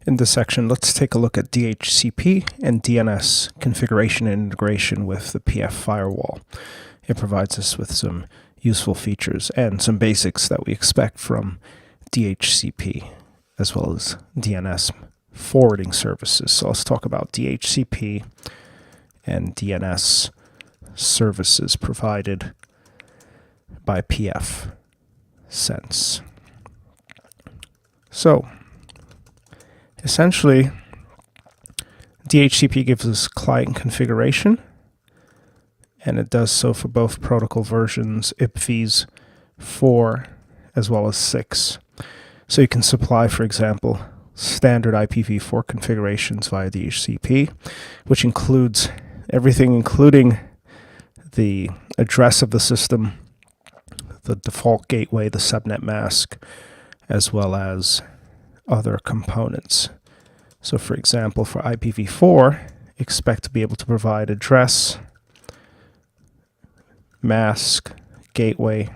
In this section, let's take a look at DHCP and DNS configuration and integration with the pF firewall. It provides us with some useful features and some basics that we expect from DHCP, as well as DNS forwarding services. So let's talk about DHCP and DNS services provided by pFsense. So, essentially, DHCP gives us client configuration, and it does so for both protocol versions, IPVs 4 as well as 6. So you can supply, for example, standard IPv4 configurations via DHCP, which includes everything including the address of the system, the default gateway, the subnet mask, as well as other components. So for example, for IPv4, expect to be able to provide address, mask, gateway,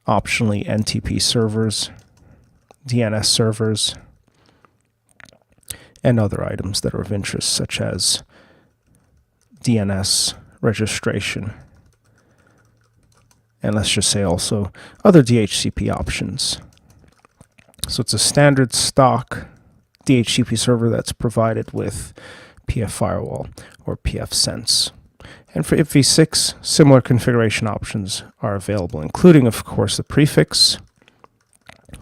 optionally NTP servers, DNS servers, and other items that are of interest, such as DNS registration, and let's just say also other DHCP options. So it's a standard stock DHCP server that's provided with pF Firewall or pFsense. And for IPv6, similar configuration options are available, including, of course, the prefix,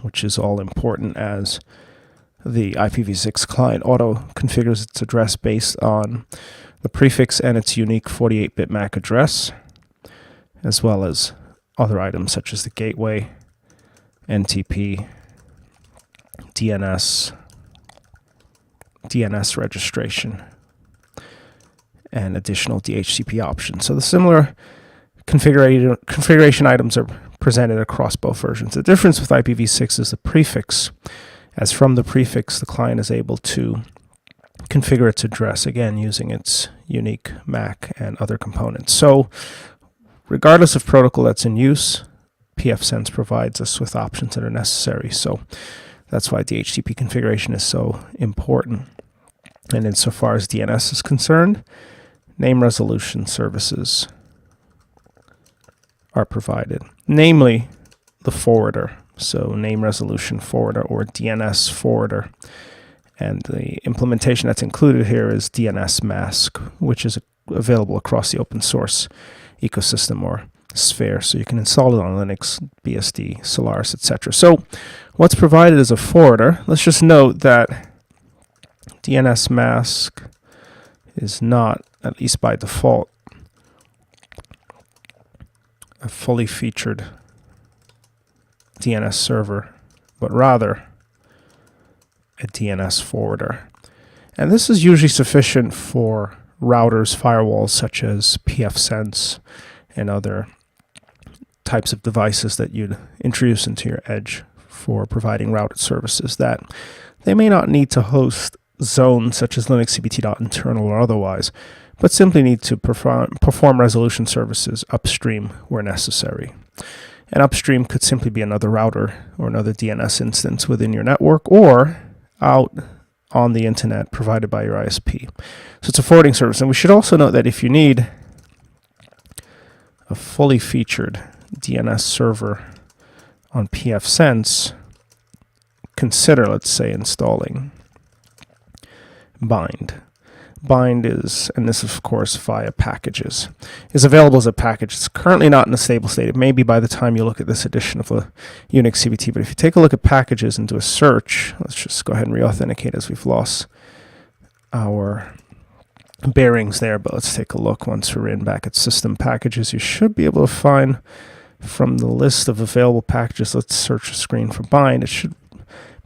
which is all important as the IPv6 client auto configures its address based on the prefix and its unique 48-bit MAC address, as well as other items such as the gateway, NTP, DNS, DNS registration, and additional DHCP options. So the similar configuration items are presented across both versions. The difference with IPv6 is the prefix, as from the prefix the client is able to configure its address, again using its unique MAC and other components. So regardless of protocol that's in use, pFsense provides us with options that are necessary. So that's why DHCP configuration is so important. And insofar as DNS is concerned, name resolution services are provided, namely the forwarder. So name resolution forwarder or DNS forwarder. And the implementation that's included here is DNS mask, which is available across the open source ecosystem or sphere. So you can install it on Linux, BSD, Solaris, etc. So what's provided is a forwarder. Let's just note that DNS mask is not, at least by default, a fully featured DNS server, but rather a DNS forwarder. And this is usually sufficient for routers, firewalls such as pFsense and other types of devices that you'd introduce into your edge for providing routed services that they may not need to host zones such as Linux CBT.internal or otherwise, but simply need to perform resolution services upstream where necessary. And upstream could simply be another router or another DNS instance within your network or out on the internet provided by your ISP. So it's a forwarding service. And we should also note that if you need a fully featured DNS server on pFsense, consider, let's say, installing Bind. Bind is, and this of course via packages, is available as a package. It's currently not in a stable state. It may be by the time you look at this edition of a Unix CBT, but if you take a look at packages and do a search, let's just go ahead and re-authenticate as we've lost our bearings there, but let's take a look once we're in back at system packages. You should be able to find from the list of available packages, let's search a screen for Bind. It should be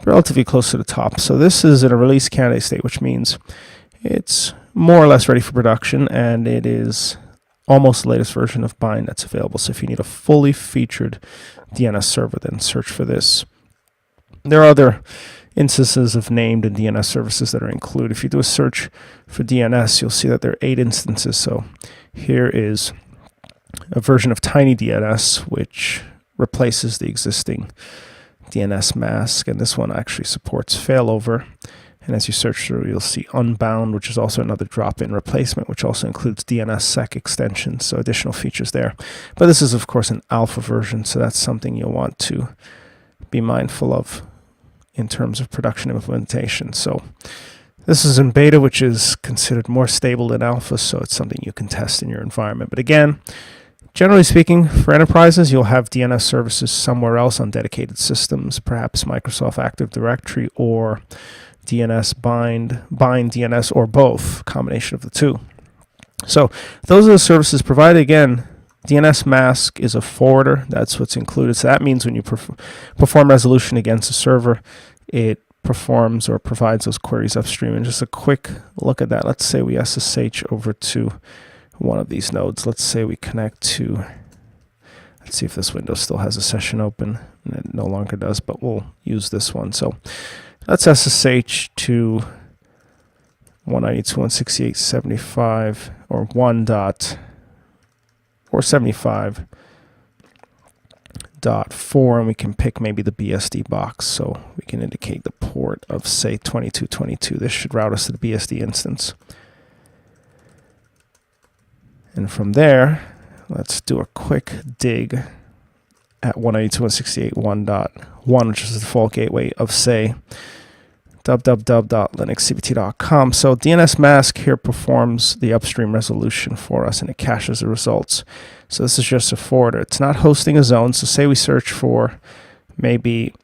relatively close to the top. So this is in a release candidate state, which means it's more or less ready for production, and it is almost the latest version of Bind that's available. So if you need a fully featured DNS server, then search for this. There are other instances of named and DNS services that are included. If you do a search for DNS, you'll see that there are 8 instances. So here is a version of TinyDNS, which replaces the existing DNS mask, and this one actually supports failover. And as you search through, you'll see Unbound, which is also another drop-in replacement, which also includes DNSSEC extensions, so additional features there. But this is, of course, an alpha version, so that's something you'll want to be mindful of in terms of production implementation. So this is in beta, which is considered more stable than alpha, so it's something you can test in your environment. But again, generally speaking, for enterprises, you'll have DNS services somewhere else on dedicated systems, perhaps Microsoft Active Directory or bind DNS, or both, combination of the two. So those are the services provided. Again, DNS mask is a forwarder. That's what's included. So that means when you perform resolution against a server, it performs or provides those queries upstream. And just a quick look at that. Let's say we SSH over to one of these nodes. Let's say we connect to, let's see if this window still has a session open. And it no longer does, but we'll use this one. So let's SSH to 192.168.75 or 75.4, and we can pick maybe the BSD box, so we can indicate the port of, say, 2222. This should route us to the BSD instance. And from there, let's do a quick dig at 192.168.1.1, which is the default gateway of, say, www.linuxcbt.com. So DNS mask here performs the upstream resolution for us, and it caches the results. So this is just a forwarder. It's not hosting a zone. So say we search for maybe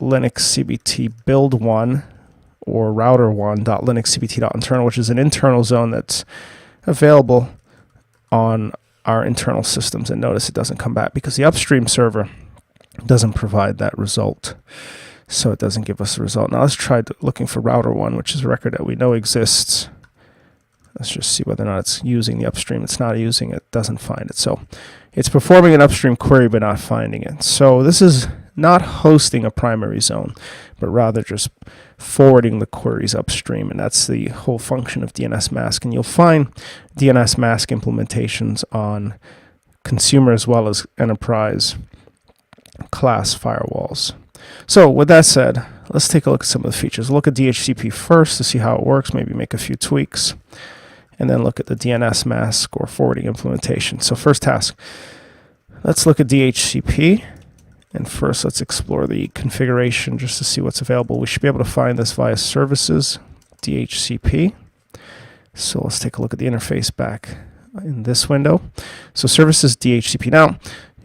linuxcbt build 1 or router 1.linuxcbt.internal, which is an internal zone that's available on our internal systems. And notice it doesn't come back because the upstream server doesn't provide that result. So it doesn't give us the result. Now let's try looking for router 1, which is a record that we know exists. Let's just see whether or not it's using the upstream. It's not using it, doesn't find it. So it's performing an upstream query but not finding it. So this is not hosting a primary zone, but rather just forwarding the queries upstream. And that's the whole function of DNS mask. And you'll find DNS mask implementations on consumer as well as enterprise class firewalls. So with that said, let's take a look at some of the features. We'll look at DHCP first to see how it works, maybe make a few tweaks, and then look at the DNS mask or forwarding implementation. So first task, let's look at DHCP. And first, let's explore the configuration just to see what's available. We should be able to find this via services, DHCP. So let's take a look at the interface back in this window. So services, DHCP. Now,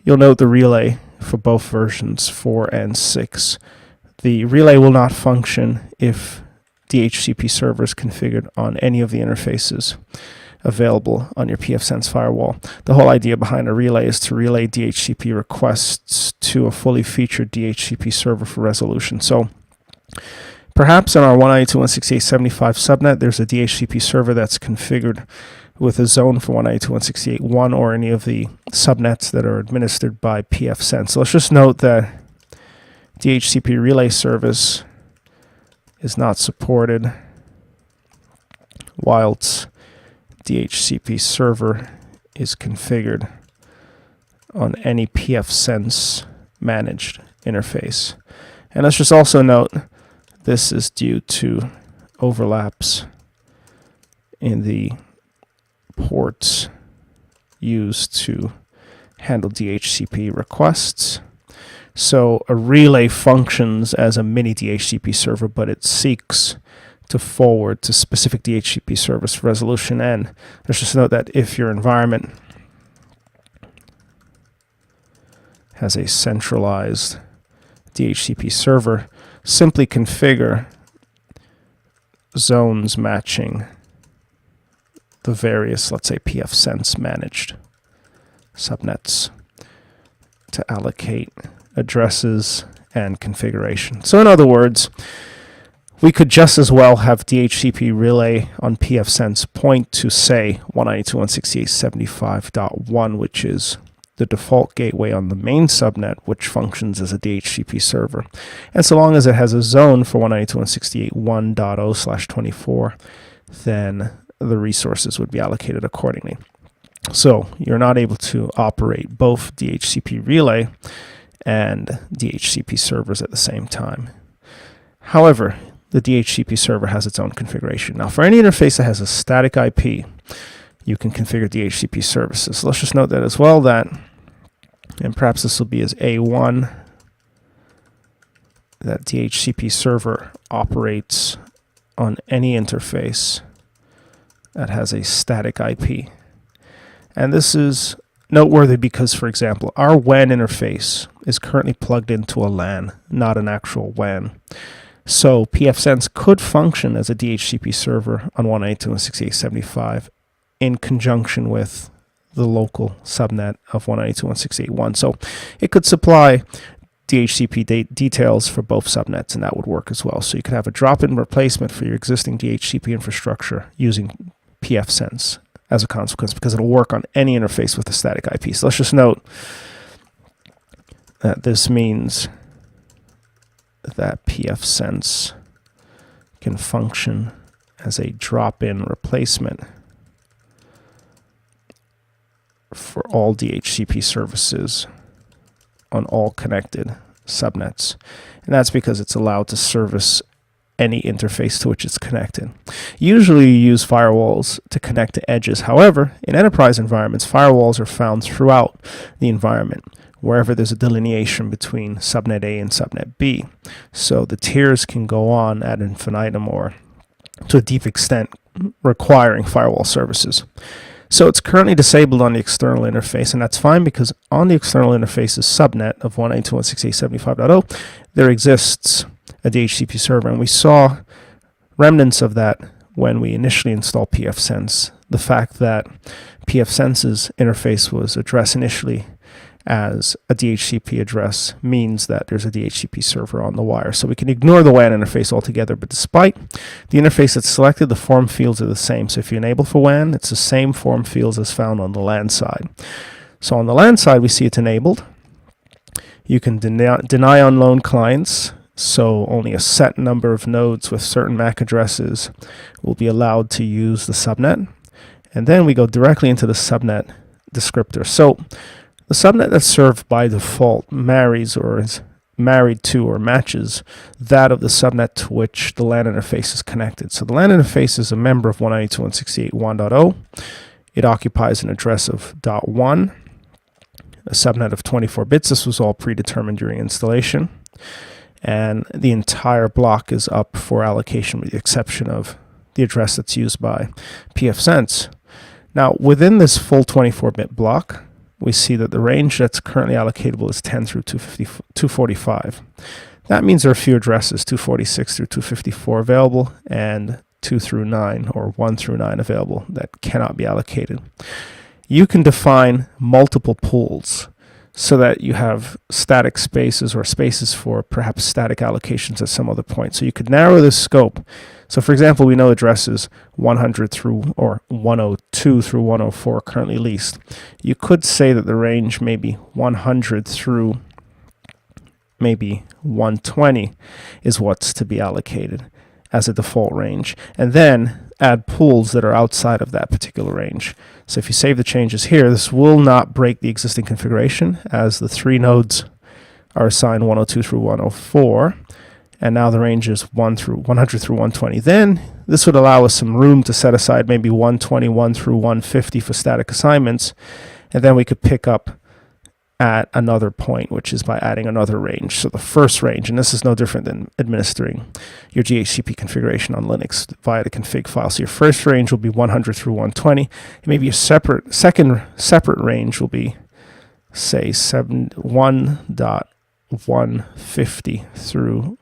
you'll note the relay for both versions 4 and 6. The relay will not function if DHCP server is configured on any of the interfaces available on your pFsense firewall. The whole idea behind a relay is to relay DHCP requests to a fully featured DHCP server for resolution. So perhaps on our 192.168.75 subnet, there's a DHCP server that's configured with a zone for 192.168.1 or any of the subnets that are administered by pFsense. So let's just note that DHCP relay service is not supported whilst DHCP server is configured on any pFsense managed interface. And let's just also note this is due to overlaps in the ports used to handle DHCP requests. So a relay functions as a mini DHCP server, but it seeks to forward to specific DHCP service for resolution. And let's just note that if your environment has a centralized DHCP server, simply configure zones matching the various, let's say, pFsense managed subnets to allocate addresses and configuration. So in other words, we could just as well have DHCP relay on pFsense point to, say, 192.168.75.1, which is the default gateway on the main subnet, which functions as a DHCP server. And so long as it has a zone for 192.168.1.0/24, then the resources would be allocated accordingly. So you're not able to operate both DHCP relay and DHCP servers at the same time. However, the DHCP server has its own configuration. Now, for any interface that has a static IP, you can configure DHCP services. So let's just note that as well, that, and perhaps this will be as A1, that DHCP server operates on any interface that has a static IP. And this is noteworthy because, for example, our WAN interface is currently plugged into a LAN, not an actual WAN. So pFsense could function as a DHCP server on 192.168.75 in conjunction with the local subnet of 192.168.1. So it could supply DHCP details for both subnets, and that would work as well. So you could have a drop-in replacement for your existing DHCP infrastructure using pFsense as a consequence, because it'll work on any interface with a static IP. So let's just note that this means that pFsense can function as a drop-in replacement for all DHCP services on all connected subnets. And that's because it's allowed to service any interface to which it's connected. Usually you use firewalls to connect to edges. However, in enterprise environments, firewalls are found throughout the environment, wherever there's a delineation between subnet A and subnet B. So the tiers can go on ad infinitum, or to a deep extent requiring firewall services. So it's currently disabled on the external interface, and that's fine because on the external interface's subnet of 192.168.75.0, there exists a DHCP server, and we saw remnants of that when we initially installed pFsense. The fact that pFsense's interface was addressed initially as a DHCP address means that there's a DHCP server on the wire. So we can ignore the WAN interface altogether, but despite the interface that's selected, the form fields are the same. So if you enable for WAN, it's the same form fields as found on the LAN side. So on the LAN side, we see it's enabled. You can deny unknown clients, so only a set number of nodes with certain MAC addresses will be allowed to use the subnet. And then we go directly into the subnet descriptor. So the subnet that's served by default marries or is married to or matches that of the subnet to which the LAN interface is connected. So the LAN interface is a member of 192.168.1.0. It occupies an address of .1, a subnet of 24 bits. This was all predetermined during installation. And the entire block is up for allocation with the exception of the address that's used by pFsense. Now, within this full 24-bit block, we see that the range that's currently allocatable is 10 through 245. That means there are a few addresses, 246 through 254 available, and 2 through 9, or 1 through 9 available that cannot be allocated. You can define multiple pools so that you have static spaces or spaces for perhaps static allocations at some other point. So you could narrow this scope. So for example, we know addresses 100 through or 102 through 104 currently leased. You could say that the range may be 100 through maybe 120 is what's to be allocated as a default range, and then add pools that are outside of that particular range. So if you save the changes here, this will not break the existing configuration, as the 3 nodes are assigned 102 through 104, and now the range is 100 through 120. Then this would allow us some room to set aside maybe 121 through 150 for static assignments, and then we could pick up at another point, which is by adding another range. So the first range, and this is no different than administering your DHCP configuration on Linux via the config file. So your first range will be 100 through 120. And maybe a second separate range will be, say, 1.150 through,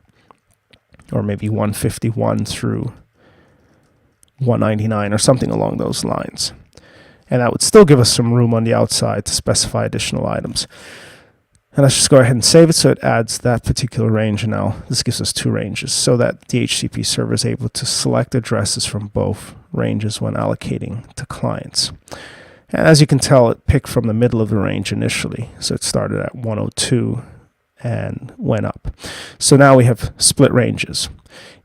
or maybe 151 through 199 or something along those lines. And that would still give us some room on the outside to specify additional items. And let's just go ahead and save it so it adds that particular range. And now this gives us 2 ranges so that the DHCP server is able to select addresses from both ranges when allocating to clients. And as you can tell, it picked from the middle of the range initially. So it started at 102 and went up. So now we have split ranges.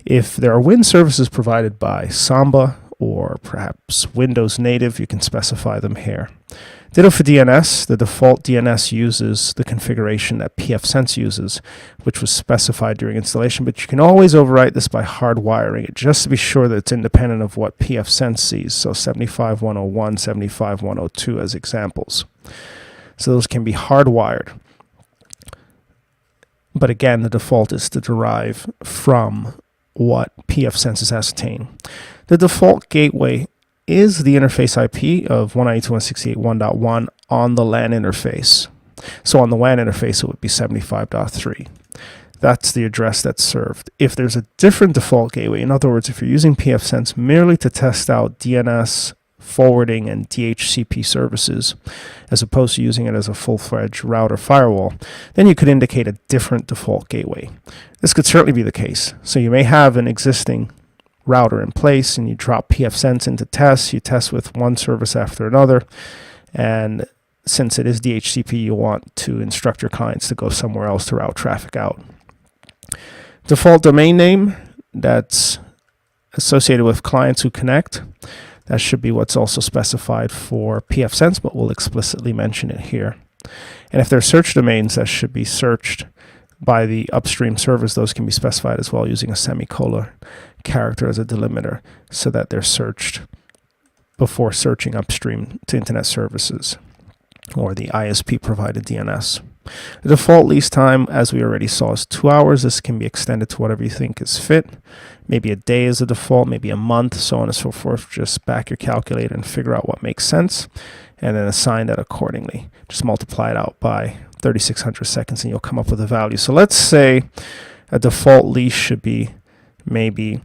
If there are WIN services provided by Samba or perhaps Windows native, you can specify them here. Ditto for DNS. The default DNS uses the configuration that pFsense uses, which was specified during installation, but you can always overwrite this by hardwiring it, just to be sure that it's independent of what pFsense sees. So 75101, 75102 as examples. So those can be hardwired. But again, the default is to derive from what pFsense is ascertained. The default gateway is the interface IP of 192.168.1.1 on the LAN interface. So on the WAN interface, it would be 75.3. That's the address that's served. If there's a different default gateway, in other words, if you're using pFsense merely to test out DNS forwarding and DHCP services, as opposed to using it as a full-fledged router firewall, then you could indicate a different default gateway. This could certainly be the case. So you may have an existing router in place and you drop pFsense into tests, you test with one service after another, and since it is DHCP, you want to instruct your clients to go somewhere else to route traffic out. Default domain name that's associated with clients who connect, that should be what's also specified for pFsense, but we'll explicitly mention it here. And if there are search domains that should be searched by the upstream servers, those can be specified as well using a semicolon character as a delimiter so that they're searched before searching upstream to internet services or the ISP provided DNS. The default lease time, as we already saw, is 2 hours. This can be extended to whatever you think is fit. Maybe a day is a default, maybe a month, so on and so forth. Just back your calculator and figure out what makes sense and then assign that accordingly. Just multiply it out by 3,600 seconds and you'll come up with a value. So let's say a default lease should be maybe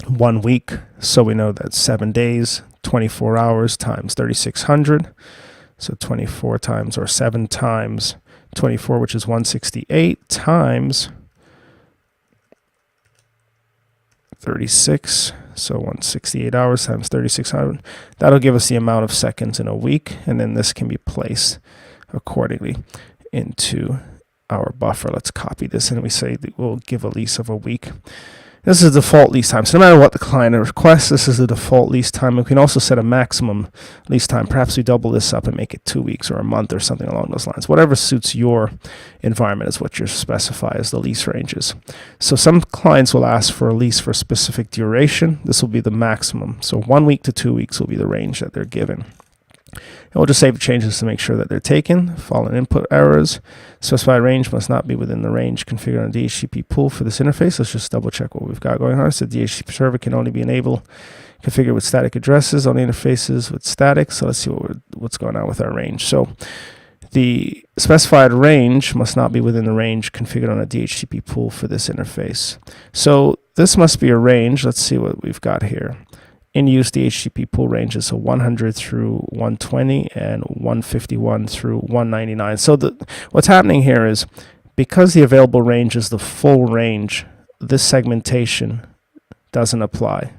1 week. So we know that 7 days, 24 hours times 3,600. So 24 times or 7 times 24, which is 168, times 36. So 168 hours times 3,600. That'll give us the amount of seconds in a week. And then this can be placed accordingly into our buffer. Let's copy this and we say that we'll give a lease of a week. This is the default lease time. So no matter what the client requests, this is the default lease time. We can also set a maximum lease time. Perhaps we double this up and make it 2 weeks or a month or something along those lines. Whatever suits your environment is what you specify as the lease ranges. So some clients will ask for a lease for a specific duration. This will be the maximum. So 1 week to 2 weeks will be the range that they're given. And we'll just save the changes to make sure that they're taken. Following input errors. Specified range must not be within the range configured on DHCP pool for this interface. Let's just double check what we've got going on. So DHCP server can only be enabled, configured with static addresses on the interfaces with static. So let's see what's going on with our range. So the specified range must not be within the range configured on a DHCP pool for this interface. So this must be a range. Let's see what we've got here. In use DHCP pool ranges, so 100 through 120 and 151 through 199. So what's happening here is because the available range is the full range, this segmentation doesn't apply.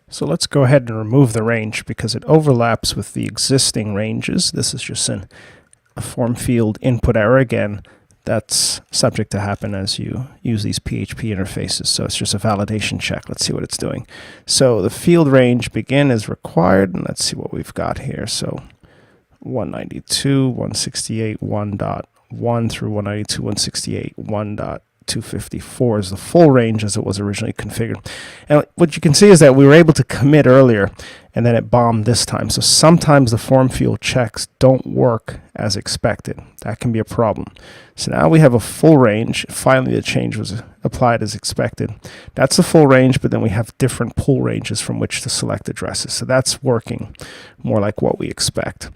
So let's go ahead and remove the range because it overlaps with the existing ranges. This is just a form field input error again. That's subject to happen as you use these PHP interfaces. So it's just a validation check. Let's see what it's doing. So the field range begin is required. And let's see what we've got here. So 192, 168, 1.1 through 192, 168, 1.254 is the full range as it was originally configured. And what you can see is that we were able to commit earlier and then it bombed this time. So sometimes the form field checks don't work as expected. That can be a problem. So now we have a full range. Finally, the change was applied as expected. That's the full range, but then we have different pool ranges from which to select addresses. So that's working more like what we expect.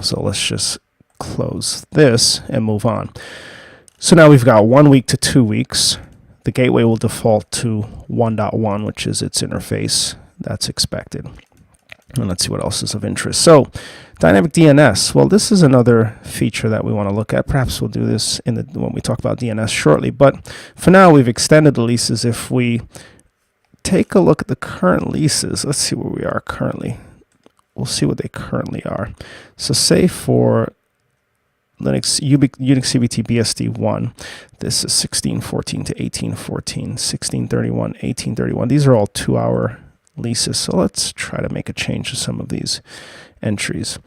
So let's just close this and move on. So now we've got 1 week to 2 weeks. The gateway will default to 1.1, which is its interface. That's expected. And let's see what else is of interest. So Dynamic DNS. Well, this is another feature that we want to look at. Perhaps we'll do this when we talk about DNS shortly. But for now, we've extended the leases. If we take a look at the current leases, let's see where we are currently. We'll see what they currently are. So say for Unix CBT BSD1. This is 1614 to 1814, 1631, 1831. These are all 2-hour leases. So let's try to make a change to some of these entries.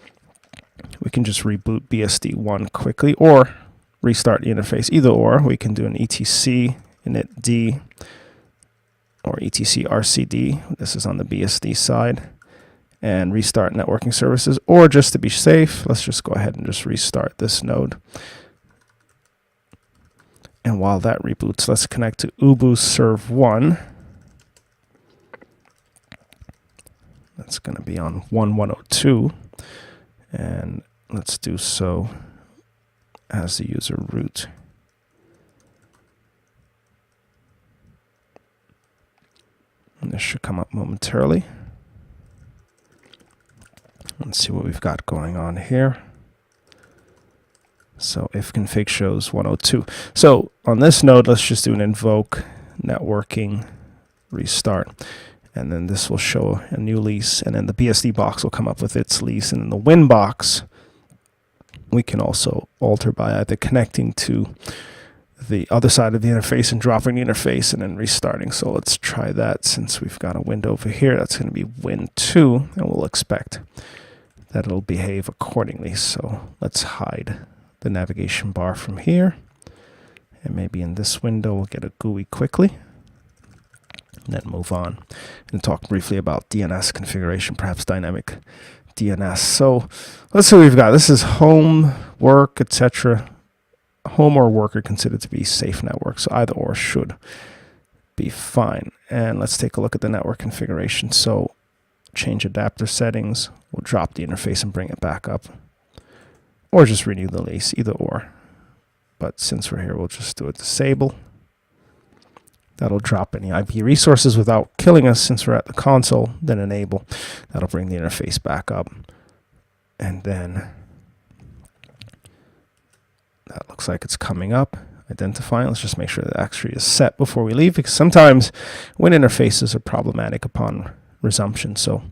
We can just reboot BSD1 quickly or restart the interface. Either or, we can do an etc initd or etc rcd. This is on the BSD side. And restart networking services, or just to be safe, let's just go ahead and just restart this node. And while that reboots, let's connect to ubuserve1. That's going to be on 1102, and let's do so as the user root. And this should come up momentarily. Let's see what we've got going on here. So if config shows 102. So on this node, let's just do an invoke networking restart. And then this will show a new lease. And then the BSD box will come up with its lease. And then the win box, we can also alter by either connecting to the other side of the interface and dropping the interface and then restarting. So let's try that. Since we've got a window over here, that's going to be win2, and we'll expect that it'll behave accordingly. So let's hide the navigation bar from here, and maybe in this window we'll get a GUI quickly, and then move on and talk briefly about DNS configuration, perhaps dynamic DNS. So let's see what we've got. This is home, work, etc. Home or work are considered to be safe networks, so either or should be fine. And let's take a look at the network configuration. So change adapter settings, we'll drop the interface and bring it back up, or just renew the lease, either or. But since we're here, we'll just do a disable. That'll drop any IP resources without killing us since we're at the console. Then enable. That'll bring the interface back up. And then that looks like it's coming up. Identifying. Let's just make sure that actually is set before we leave, because sometimes when interfaces are problematic upon resumption, so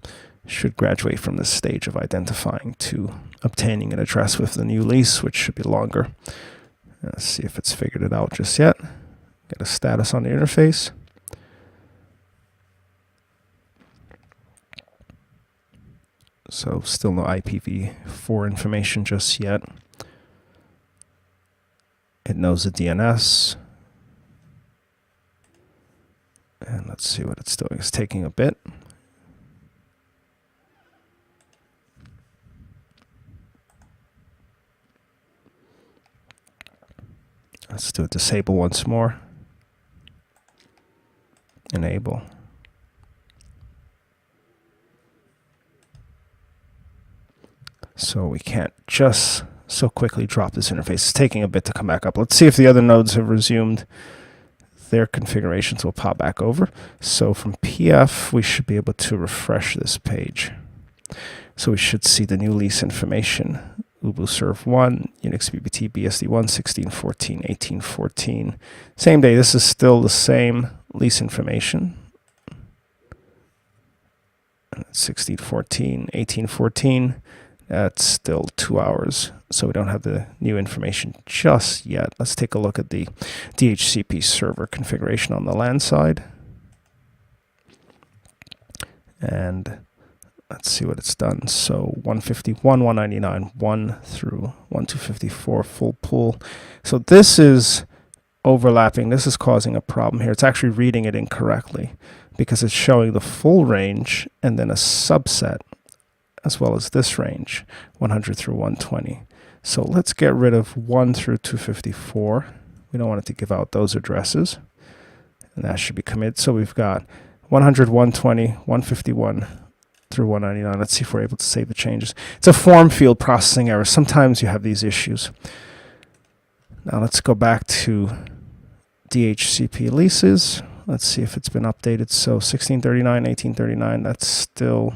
should graduate from this stage of identifying to obtaining an address with the new lease, which should be longer. Let's see if it's figured it out just yet. Get a status on the interface. So still no IPv4 information just yet. It knows the DNS. And let's see what it's doing. It's taking a bit. Let's do a disable once more. Enable. So we can't just so quickly drop this interface. It's taking a bit to come back up. Let's see if the other nodes have resumed their configurations. Will pop back over. So from pf, we should be able to refresh this page. So we should see the new lease information. ubuserve1, Unix CBT BSD1, 1614, 1814. Same day. This is still the same lease information. 1614, 1814. That's still 2 hours, so we don't have the new information just yet. Let's take a look at the DHCP server configuration on the LAN side. And let's see what it's done. So 151, 199, 1 through 1254 full pool. So this is overlapping. This is causing a problem here. It's actually reading it incorrectly because it's showing the full range and then a subset as well as this range, 100 through 120. So let's get rid of 1 through 254. We don't want it to give out those addresses. And that should be committed. So we've got 100, 120, 151 through 199. Let's see if we're able to save the changes. It's a form field processing error. Sometimes you have these issues. Now let's go back to DHCP leases. Let's see if it's been updated. So 1639, 1839, that's still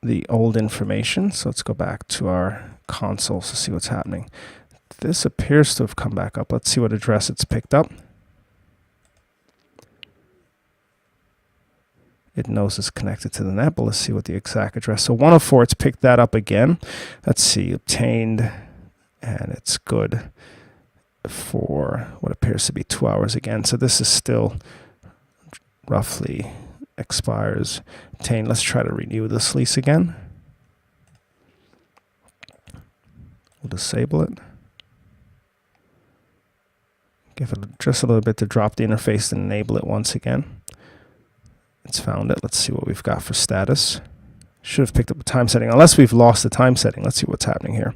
the old information. So let's go back to our console to see what's happening. This appears to have come back up. Let's see what address it's picked up. it knows it's connected to the net, but let's see what the exact address. So 104, it's picked that up again. Let's see, obtained, and it's good for what appears to be 2 hours again. So this is still roughly expires. Obtained. Let's try to renew this lease again. We'll disable it. Give it just a little bit to drop the interface and enable it once again. It's found it. Let's see what we've got for status. Should have picked up a time setting, unless we've lost the time setting. Let's see what's happening here.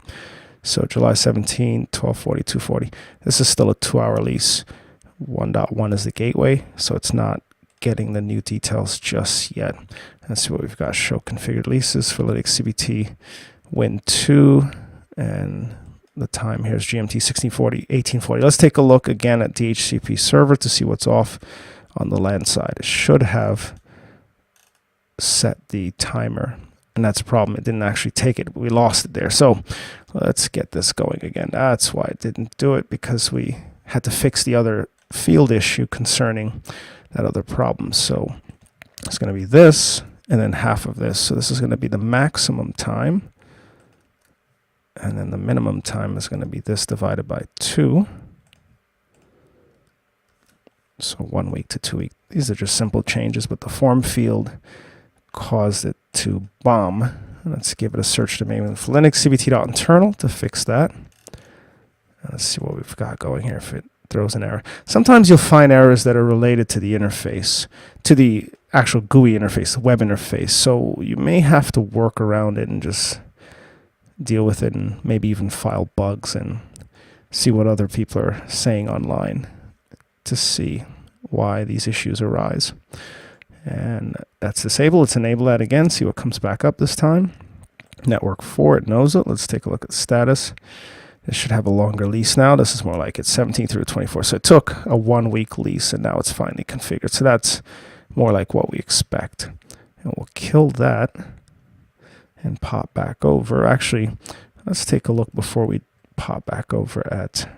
So July 17, 1240, 240. This is still a 2-hour lease. 1.1 is the gateway, so it's not getting the new details just yet. Let's see what we've got. Show configured leases for Linux CBT Win2, and the time here is GMT 1640, 1840. Let's take a look again at DHCP server to see what's off on the LAN side. It should have set the timer, and that's a problem. It didn't actually take it. We lost it there. So let's get this going again. That's why it didn't do it, because we had to fix the other field issue concerning that other problem. So it's going to be this and then half of this. So this is going to be the maximum time, and then the minimum time is going to be this divided by 2. So 1 week to 2 weeks. These are just simple changes, but the form field caused it to bomb. Let's give it a search domain with Linux cbt.internal to fix that. Let's see what we've got going here if it throws an error. Sometimes you'll find errors that are related to the interface, to the actual GUI interface, the web interface. So you may have to work around it and just deal with it, and maybe even file bugs and see what other people are saying online to see why these issues arise. And that's disabled. Let's enable that again, see what comes back up this time. Network 4, it knows it. Let's take a look at status. This should have a longer lease now. This is more like it's 17 through 24. So it took a 1 week lease, and now it's finally configured. So that's more like what we expect. And we'll kill that and pop back over. Actually, let's take a look before we pop back over at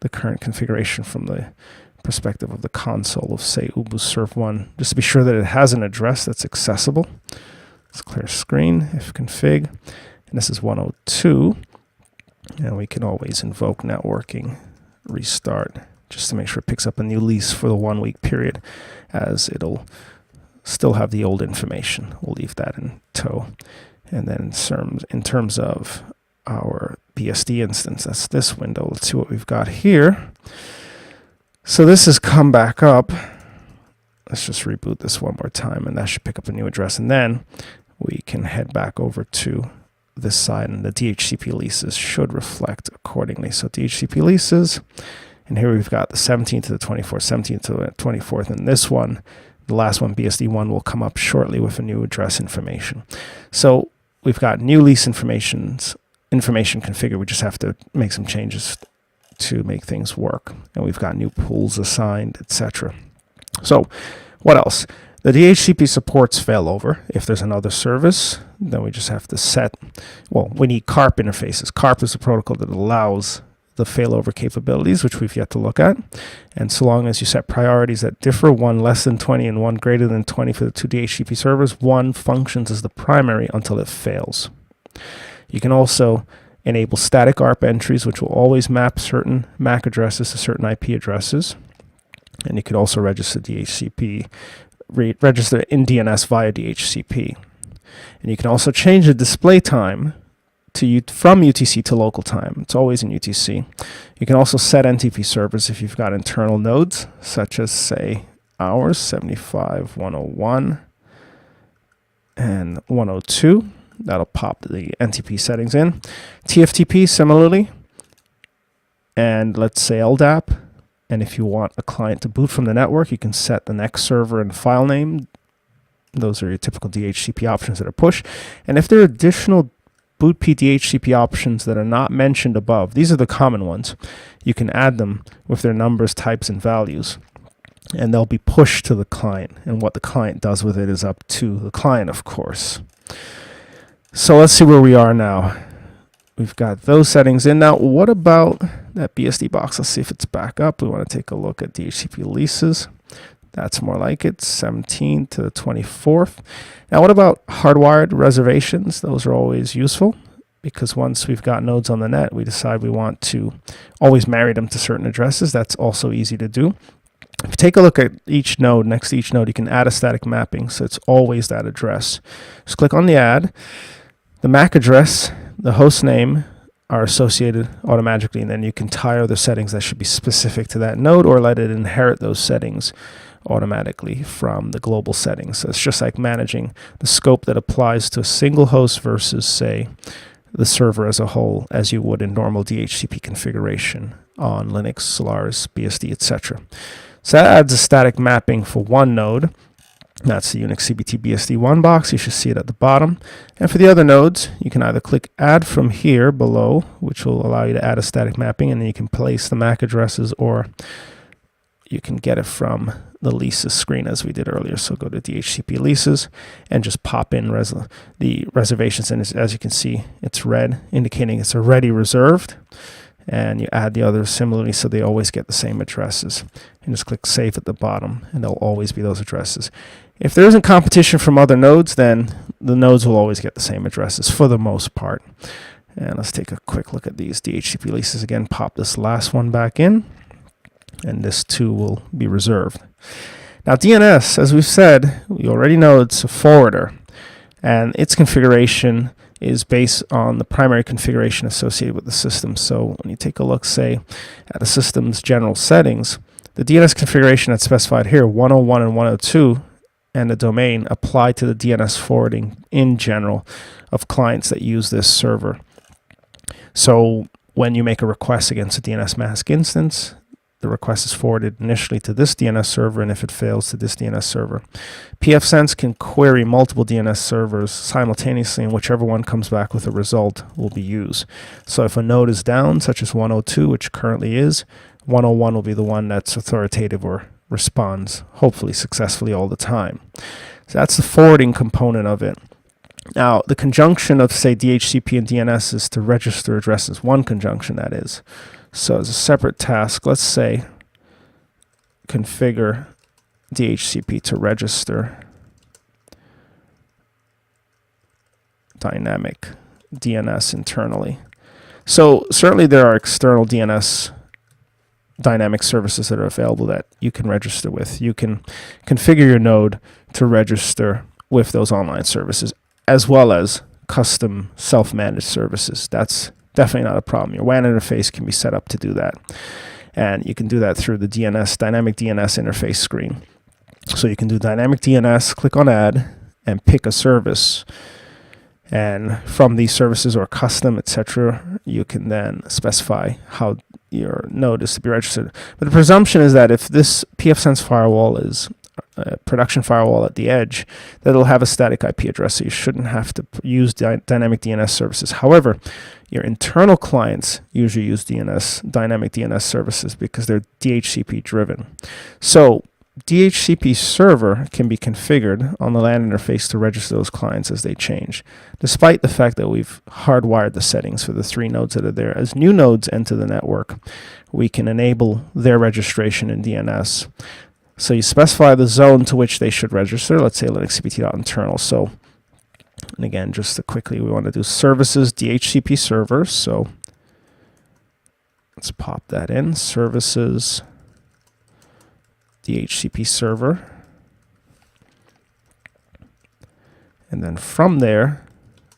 the current configuration from the perspective of the console of, say, ubuserv1, just to be sure that it has an address that's accessible. Let's clear screen, if config, and this is 102, and we can always invoke networking restart just to make sure it picks up a new lease for the 1 week period, as it'll still have the old information. We'll leave that in tow. And then in terms of our BSD instance, that's this window. Let's see what we've got here. So this has come back up. Let's just reboot this one more time, and that should pick up a new address. And then we can head back over to this side, and the DHCP leases should reflect accordingly. So DHCP leases, and here we've got the 17th to the 24th, 17th to the 24th, and this one, the last one, BSD1, will come up shortly with a new address information. So we've got new lease information configured. We just have to make some changes to make things work, and we've got new pools assigned, etc. So what else? The DHCP supports failover. If there's another service, then we just have to set, well, we need CARP interfaces. CARP is a protocol that allows the failover capabilities, which we've yet to look at. And so long as you set priorities that differ, one less than 20 and one greater than 20 for the two DHCP servers, one functions as the primary until it fails. You can also enable static ARP entries, which will always map certain MAC addresses to certain IP addresses. And you could also register DHCP, register in DNS via DHCP. And you can also change the display time from UTC to local time. It's always in UTC. You can also set NTP servers if you've got internal nodes, such as, say, ours, 75, 101, and 102. That'll pop the NTP settings in. TFTP similarly, and let's say LDAP. And if you want a client to boot from the network, you can set the next server and file name. Those are your typical DHCP options that are pushed. And if there are additional bootp DHCP options that are not mentioned above, these are the common ones, you can add them with their numbers, types, and values. And they'll be pushed to the client. And what the client does with it is up to the client, of course. So let's see where we are now. We've got those settings in. Now, what about that BSD box? Let's see if it's back up. We want to take a look at DHCP leases. That's more like it, 17th to the 24th. Now, what about hardwired reservations? Those are always useful because once we've got nodes on the net, we decide we want to always marry them to certain addresses. That's also easy to do. If you take a look at each node, next to each node, you can add a static mapping, so it's always that address. Just click on the add. The MAC address, the host name are associated automatically, and then you can tie other settings that should be specific to that node or let it inherit those settings automatically from the global settings. So it's just like managing the scope that applies to a single host versus, say, the server as a whole, as you would in normal DHCP configuration on Linux, Solaris, BSD, etc. So that adds a static mapping for one node. That's the Unix CBT BSD1 box. You should see it at the bottom. And for the other nodes, you can either click Add from here below, which will allow you to add a static mapping, and then you can place the MAC addresses, or you can get it from the leases screen as we did earlier. So go to DHCP leases and just pop in the reservations, and as you can see, it's red, indicating it's already reserved. And you add the others similarly so they always get the same addresses. And just click Save at the bottom, and they'll always be those addresses. If there isn't competition from other nodes, then the nodes will always get the same addresses for the most part. And let's take a quick look at these DHCP leases again. Pop this last one back in, and this too will be reserved. Now DNS, as we've said, we already know it's a forwarder, and its configuration is based on the primary configuration associated with the system. So when you take a look, say, at the system's general settings, the DNS configuration that's specified here, 101 and 102, and the domain apply to the DNS forwarding in general of clients that use this server. So when you make a request against a DNS mask instance, the request is forwarded initially to this DNS server, and if it fails, to this DNS server. pFsense can query multiple DNS servers simultaneously, and whichever one comes back with a result will be used. So if a node is down, such as 102, which currently is, 101 will be the one that's authoritative or responds, hopefully successfully all the time. So that's the forwarding component of it. Now, the conjunction of, say, DHCP and DNS is to register addresses. One conjunction, that is. So as a separate task, let's say configure DHCP to register Dynamic DNS internally. So certainly there are external DNS dynamic services that are available that you can register with. You can configure your node to register with those online services, as well as custom self-managed services. That's definitely not a problem. Your WAN interface can be set up to do that. And you can do that through the Dynamic DNS interface screen. So you can do Dynamic DNS, click on Add, and pick a service. And from these services or custom, etc., you can then specify how your node is to be registered. But the presumption is that if this pFsense firewall is a production firewall at the edge, that it'll have a static IP address, so you shouldn't have to use Dynamic DNS services. However, your internal clients usually use Dynamic DNS services because they're DHCP driven. So DHCP server can be configured on the LAN interface to register those clients as they change, despite the fact that we've hardwired the settings for the 3 nodes that are there. As new nodes enter the network, we can enable their registration in DNS. So you specify the zone to which they should register. Let's say Linux CBT.internal. So, and again, just to quickly, we want to do services DHCP server. So let's pop that in. Services DHCP server. And then from there,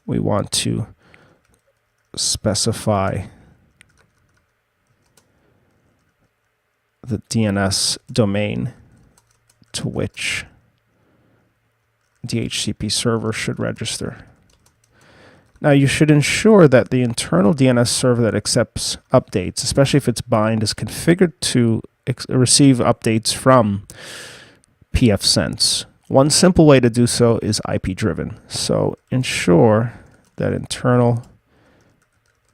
we want to specify the DNS domain to which DHCP server should register. Now you should ensure that the internal DNS server that accepts updates, especially if its bind is configured to receive updates from pFsense. One simple way to do so is IP driven. So ensure that internal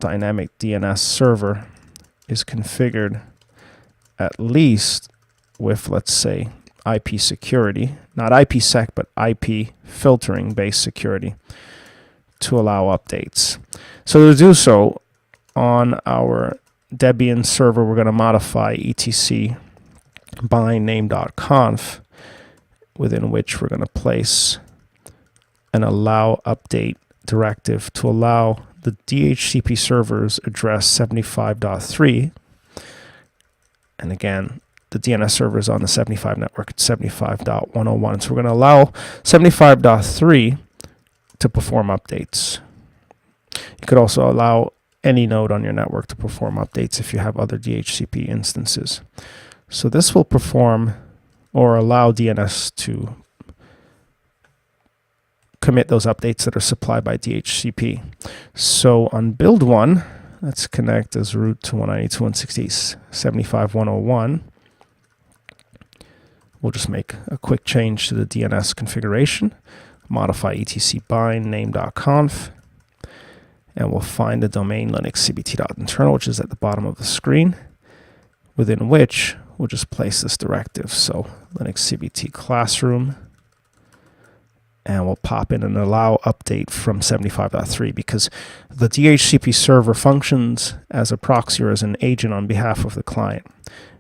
Dynamic DNS server is configured at least with, let's say, IP security, not IPsec, but IP filtering based security to allow updates. So to do so, on our Debian server, we're going to modify etc bind name.conf, within which we're going to place an allow update directive to allow the DHCP server's address 75.3. And again, the DNS server is on the 75 network at 75.101. So we're going to allow 75.3 to perform updates. You could also allow any node on your network to perform updates if you have other DHCP instances. So this will perform or allow DNS to commit those updates that are supplied by DHCP. So on build 1, let's connect as root to 192.168.75.101. We'll just make a quick change to the DNS configuration, modify etc bind name.conf, and we'll find the domain linuxcbt.internal, which is at the bottom of the screen, within which we'll just place this directive. So linuxcbt classroom, and we'll pop in an allow update from 75.3 because the DHCP server functions as a proxy or as an agent on behalf of the client.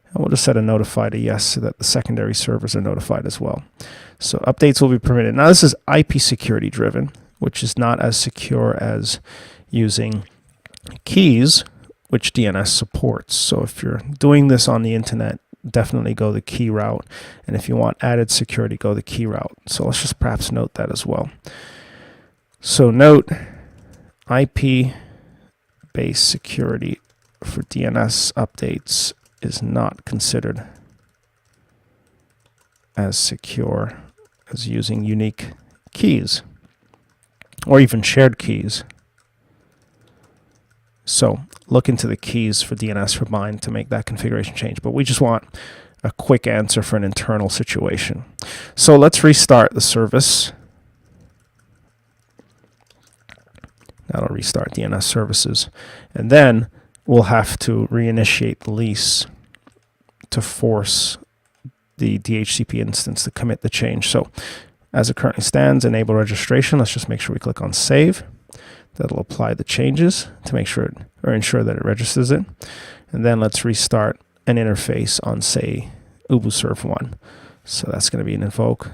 And we'll just set a notify to yes so that the secondary servers are notified as well. So updates will be permitted. Now this is IP security driven, which is not as secure as using keys, which DNS supports. So if you're doing this on the internet, definitely go the key route. And if you want added security, go the key route. So let's just perhaps note that as well. So note IP-based security for DNS updates is not considered as secure as using unique keys or even shared keys. So look into the keys for DNS for bind to make that configuration change. But we just want a quick answer for an internal situation. So let's restart the service. That'll restart DNS services. And then we'll have to reinitiate the lease to force the DHCP instance to commit the change. So as it currently stands, enable registration. Let's just make sure we click on save. That'll apply the changes to make sure or ensure that it registers it. And then let's restart an interface on, say, ubuserv1. So that's going to be an invoke.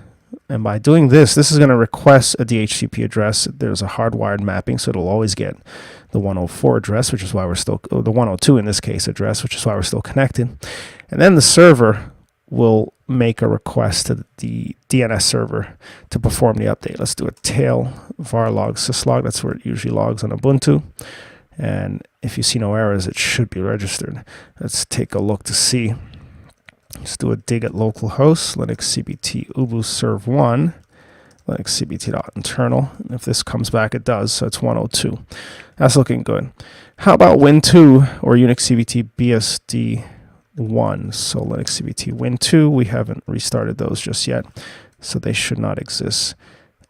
And by doing this, this is going to request a DHCP address. There's a hardwired mapping, so it'll always get the 104 address, which is why we're still, or the 102 in this case address, which is why we're still connected. And then the server will make a request to the DNS server to perform the update. Let's do a tail var log syslog. That's where it usually logs on Ubuntu. And if you see no errors, it should be registered. Let's take a look to see. Let's do a dig at localhost, linuxcbt ubuserv1, linuxcbt.internal. And if this comes back, it does. So it's 102. That's looking good. How about Win2 or UnixCBT BSD1? So linuxcbt Win2, we haven't restarted those just yet, so they should not exist.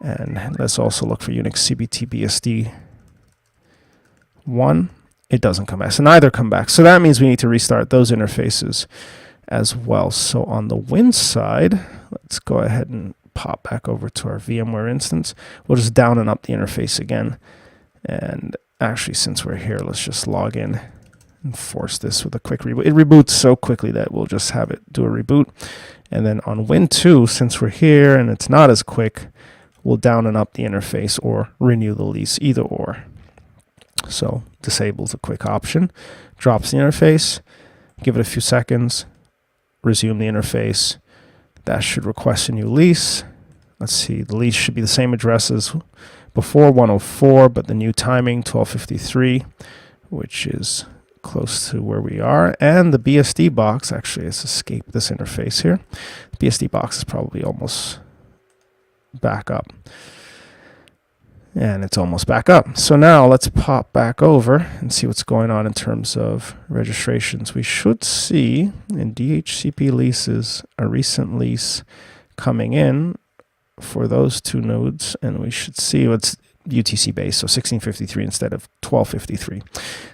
And let's also look for UnixCBT BSD1. It doesn't come back, so neither come back. So that means we need to restart those interfaces as well. So on the Win side, let's go ahead and pop back over to our VMware instance. We'll just down and up the interface again. And actually, since we're here, let's just log in and force this with a quick reboot. It reboots so quickly that we'll just have it do a reboot. And then on Win2, since we're here and it's not as quick, we'll down and up the interface or renew the lease, either or. So disables a quick option, drops the interface, give it a few seconds, resume the interface. That should request a new lease. Let's see, the lease should be the same address as before, 104, but the new timing, 1253, which is close to where we are. And the BSD box actually has escaped this interface here. The BSD box is probably almost back up. And it's almost back up. So now let's pop back over and see what's going on in terms of registrations. We should see in DHCP leases a recent lease coming in for those two nodes, and we should see what's UTC based, so 1653 instead of 1253.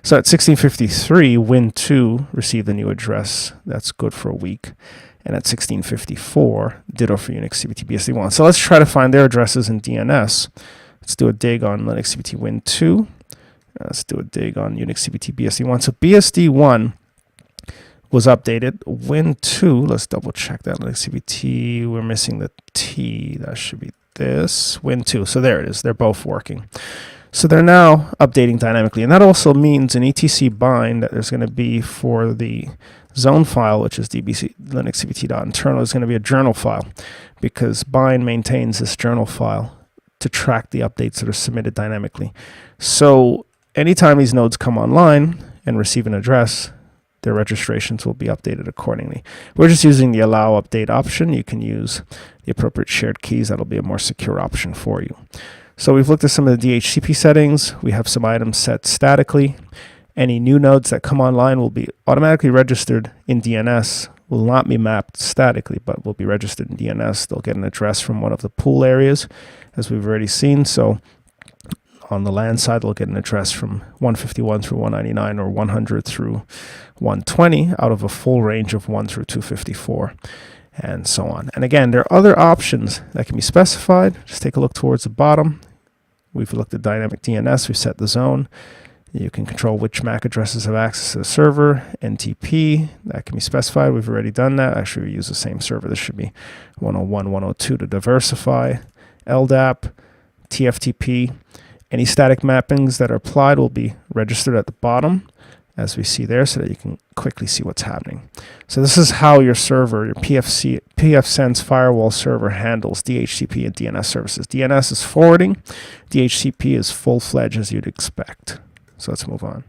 So at 1653, Win2 received a new address. That's good for a week. And at 1654, ditto for UnixCBT BSD1. So let's try to find their addresses in DNS. Let's do a dig on linuxcbt Win2. Let's do a dig on UnixCBT BSD1. So BSD1 was updated. Win2, let's double check that. Linux CBT, we're missing the T. That should be this. Win2. So there it is. They're both working. So they're now updating dynamically. And that also means an etc bind that there's going to be for the zone file, which is dbc linux cbt.internal, is going to be a journal file, because bind maintains this journal file to track the updates that are submitted dynamically. So anytime these nodes come online and receive an address, their registrations will be updated accordingly. We're just using the allow update option. You can use the appropriate shared keys. That'll be a more secure option for you. So we've looked at some of the DHCP settings. We have some items set statically. Any new nodes that come online will be automatically registered in DNS, will not be mapped statically, but will be registered in DNS. They'll get an address from one of the pool areas, as we've already seen. So on the LAN side, they'll get an address from 151 through 199 or 100 through 120 out of a full range of 1 through 254. And so on. And again, there are other options that can be specified. Just take a look towards the bottom. We've looked at Dynamic DNS. We've set the zone. You can control which MAC addresses have access to the server. NTP, that can be specified. We've already done that. Actually, we use the same server. This should be 101, 102 to diversify. LDAP, TFTP. Any static mappings that are applied will be registered at the bottom, as we see there, so that you can quickly see what's happening. So this is how your server, your pFsense firewall server, handles DHCP and DNS services. DNS is forwarding. DHCP is full-fledged, as you'd expect. So let's move on.